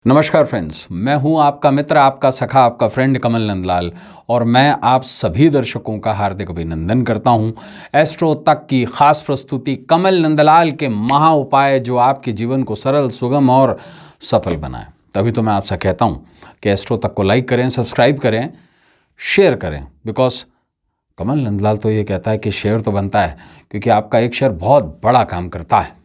नमस्कार फ्रेंड्स, मैं हूं आपका मित्र, आपका सखा, आपका फ्रेंड कमल नंदलाल और मैं आप सभी दर्शकों का हार्दिक अभिनंदन करता हूं। एस्ट्रो तक की खास प्रस्तुति कमल नंदलाल के महा उपाय जो आपके जीवन को सरल, सुगम और सफल बनाए। तभी तो मैं आपसे कहता हूं कि एस्ट्रो तक को लाइक करें, सब्सक्राइब करें, शेयर करें। बिकॉज कमल नंदलाल तो ये कहता है कि शेयर तो बनता है, क्योंकि आपका एक शेयर बहुत बड़ा काम करता है।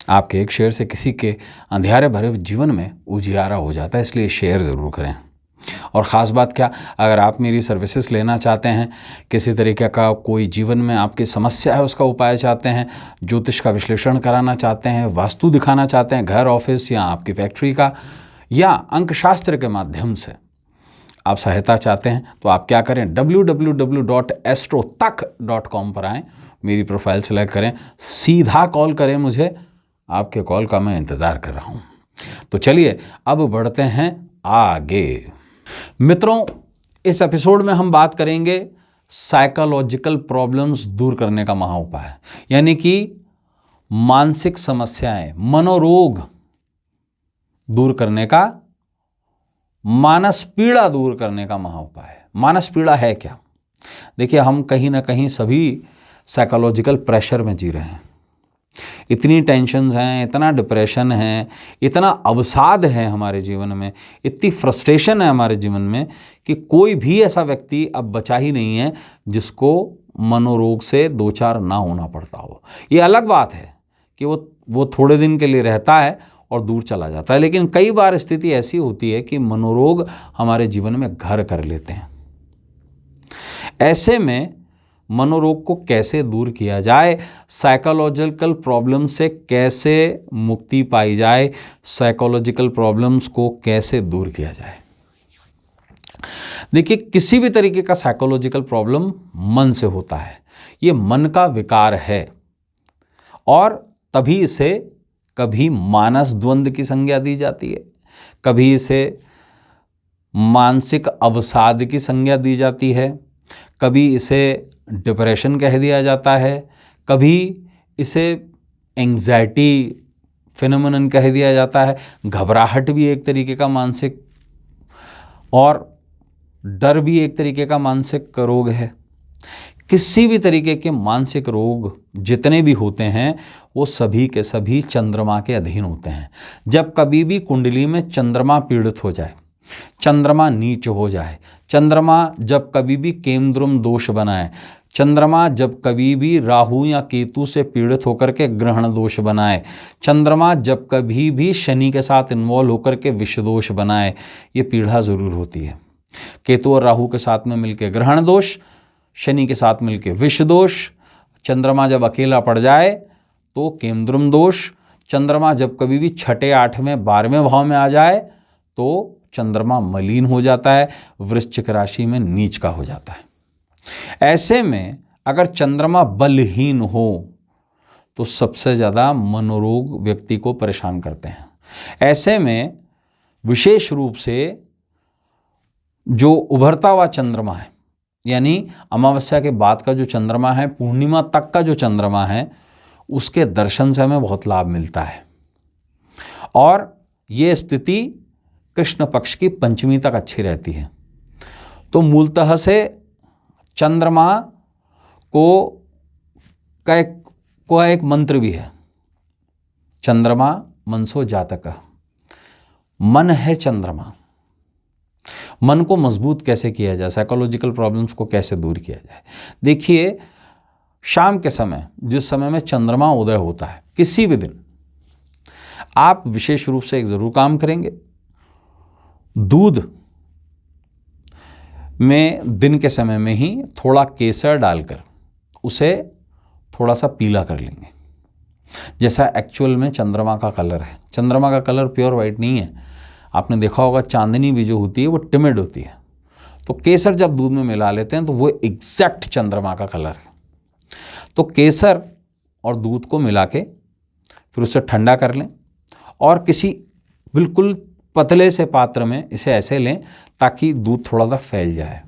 आपके एक शेयर से किसी के अंधियारे भरे जीवन में उजियारा हो जाता है, इसलिए शेयर ज़रूर करें। और ख़ास बात क्या, अगर आप मेरी सर्विसेज लेना चाहते हैं, किसी तरीके का कोई जीवन में आपकी समस्या है उसका उपाय चाहते हैं, ज्योतिष का विश्लेषण कराना चाहते हैं, वास्तु दिखाना चाहते हैं, घर, ऑफिस या आपकी फैक्ट्री का, या अंकशास्त्र के माध्यम से आप सहायता चाहते हैं, तो आप क्या करें, www.astrotak.com पर आएँ, मेरी प्रोफाइल सेलेक्ट करें, सीधा कॉल करें मुझे। आपके कॉल का मैं इंतज़ार कर रहा हूँ। तो चलिए अब बढ़ते हैं आगे। मित्रों, इस एपिसोड में हम बात करेंगे साइकोलॉजिकल प्रॉब्लम्स दूर करने का महा उपाय, यानी कि मानसिक समस्याएं, मनोरोग दूर करने का, मानस पीड़ा दूर करने का महा उपाय। मानस पीड़ा है क्या? देखिए, हम कहीं ना कहीं सभी साइकोलॉजिकल प्रेशर में जी रहे हैं। इतनी टेंशन्स हैं, इतना डिप्रेशन है, इतना अवसाद है हमारे जीवन में, इतनी फ्रस्ट्रेशन है हमारे जीवन में कि कोई भी ऐसा व्यक्ति अब बचा ही नहीं है जिसको मनोरोग से दो चार ना होना पड़ता हो। ये अलग बात है कि वो थोड़े दिन के लिए रहता है और दूर चला जाता है, लेकिन कई बार स्थिति ऐसी होती है कि मनोरोग हमारे जीवन में घर कर लेते हैं। ऐसे में मनोरोग को कैसे दूर किया जाए, साइकोलॉजिकल प्रॉब्लम से कैसे मुक्ति पाई जाए, साइकोलॉजिकल प्रॉब्लम्स को कैसे दूर किया जाए। देखिए, किसी भी तरीके का साइकोलॉजिकल प्रॉब्लम मन से होता है। ये मन का विकार है और तभी इसे कभी मानस द्वंद्व की संज्ञा दी जाती है, कभी इसे मानसिक अवसाद की संज्ञा दी जाती है, कभी इसे डिप्रेशन कह दिया जाता है, कभी इसे एंग्जाइटी फिनोमेनन कह दिया जाता है। घबराहट भी एक तरीके का मानसिक, और डर भी एक तरीके का मानसिक रोग है। किसी भी तरीके के मानसिक रोग जितने भी होते हैं वो सभी के सभी चंद्रमा के अधीन होते हैं। जब कभी भी कुंडली में चंद्रमा पीड़ित हो जाए, चंद्रमा नीच हो जाए, चंद्रमा जब कभी भी केंद्रुम दोष बनाए, चंद्रमा जब कभी भी राहु या केतु से पीड़ित होकर के ग्रहण दोष बनाए, चंद्रमा जब कभी भी शनि के साथ इन्वॉल्व होकर के विष दोष बनाए, ये पीड़ा ज़रूर होती है। केतु और राहु के साथ में मिलकर ग्रहण दोष, शनि के साथ मिलकर विष दोष, चंद्रमा जब अकेला पड़ जाए तो केंद्रुम दोष, चंद्रमा जब कभी भी छठे, आठवें, 12वें भाव में आ जाए तो चंद्रमा मलिन हो जाता है, वृश्चिक राशि में नीच का हो जाता है। ऐसे में अगर चंद्रमा बलहीन हो तो सबसे ज़्यादा मनोरोग व्यक्ति को परेशान करते हैं। ऐसे में विशेष रूप से जो उभरता हुआ चंद्रमा है, यानी अमावस्या के बाद का जो चंद्रमा है, पूर्णिमा तक का जो चंद्रमा है, उसके दर्शन से हमें बहुत लाभ मिलता है। और ये स्थिति कृष्ण पक्ष की पंचमी तक अच्छी रहती है। तो मूलतः से चंद्रमा का एक मंत्र भी है, चंद्रमा मनसो जातक। मन है चंद्रमा। मन को मजबूत कैसे किया जाए, साइकोलॉजिकल प्रॉब्लम्स को कैसे दूर किया जाए। देखिए, शाम के समय, जिस समय में चंद्रमा उदय होता है, किसी भी दिन आप विशेष रूप से एक जरूर काम करेंगे, दूध में दिन के समय में ही थोड़ा केसर डालकर उसे थोड़ा सा पीला कर लेंगे, जैसा एक्चुअल में चंद्रमा का कलर है। चंद्रमा का कलर प्योर वाइट नहीं है। आपने देखा होगा चांदनी भी जो होती है वो टिमिड होती है। तो केसर जब दूध में मिला लेते हैं तो वो एग्जैक्ट चंद्रमा का कलर है। तो केसर और दूध को मिला के फिर उसे ठंडा कर लें और किसी बिल्कुल पतले से पात्र में इसे ऐसे लें ताकि दूध थोड़ा सा फैल जाए।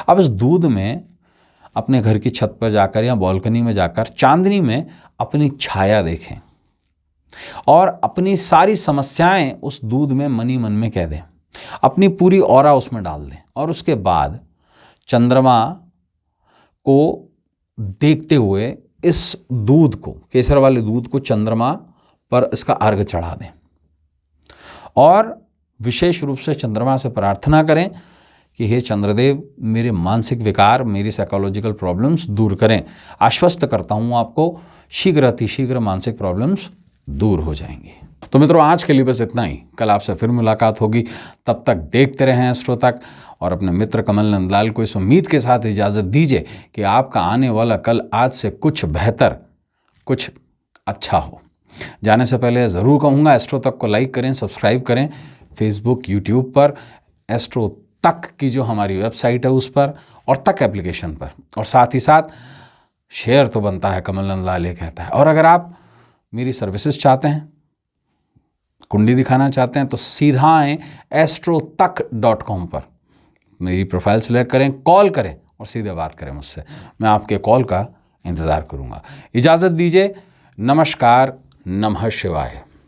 अब इस दूध में अपने घर की छत पर जाकर या बालकनी में जाकर चांदनी में अपनी छाया देखें। और अपनी सारी समस्याएं उस दूध में मनी मन में कह दें, अपनी पूरी ऑरा उसमें डाल दें और उसके बाद चंद्रमा को देखते हुए इस दूध को, केसर वाले दूध को चंद्रमा पर इसका अर्घ चढ़ा दें और विशेष रूप से चंद्रमा से प्रार्थना करें कि हे चंद्रदेव, मेरे मानसिक विकार, मेरी साइकोलॉजिकल प्रॉब्लम्स दूर करें। आश्वस्त करता हूँ आपको, शीघ्र अतिशीघ्र मानसिक प्रॉब्लम्स दूर हो जाएंगी। तो मित्रों, आज के लिए बस इतना ही। कल आपसे फिर मुलाकात होगी। तब तक देखते रहें एस्ट्रो तक और अपने मित्र कमल नंदलाल को इस उम्मीद के साथ इजाज़त दीजिए कि आपका आने वाला कल आज से कुछ बेहतर, कुछ अच्छा हो। जाने से पहले ज़रूर कहूँगा, एस्ट्रो तक को लाइक करें, सब्सक्राइब करें फेसबुक, यूट्यूब पर, एस्ट्रो तक की जो हमारी वेबसाइट है उस पर और तक एप्लीकेशन पर, और साथ ही साथ शेयर तो बनता है, कमल नंदलाल ये कहता है। और अगर आप मेरी सर्विसेज चाहते हैं, कुंडली दिखाना चाहते हैं, तो सीधा आएँ astrottak.com पर, मेरी प्रोफाइल सेलेक्ट करें, कॉल करें और सीधे बात करें मुझसे। मैं आपके कॉल का इंतज़ार करूँगा। इजाज़त दीजिए। नमस्कार। नमः शिवाय।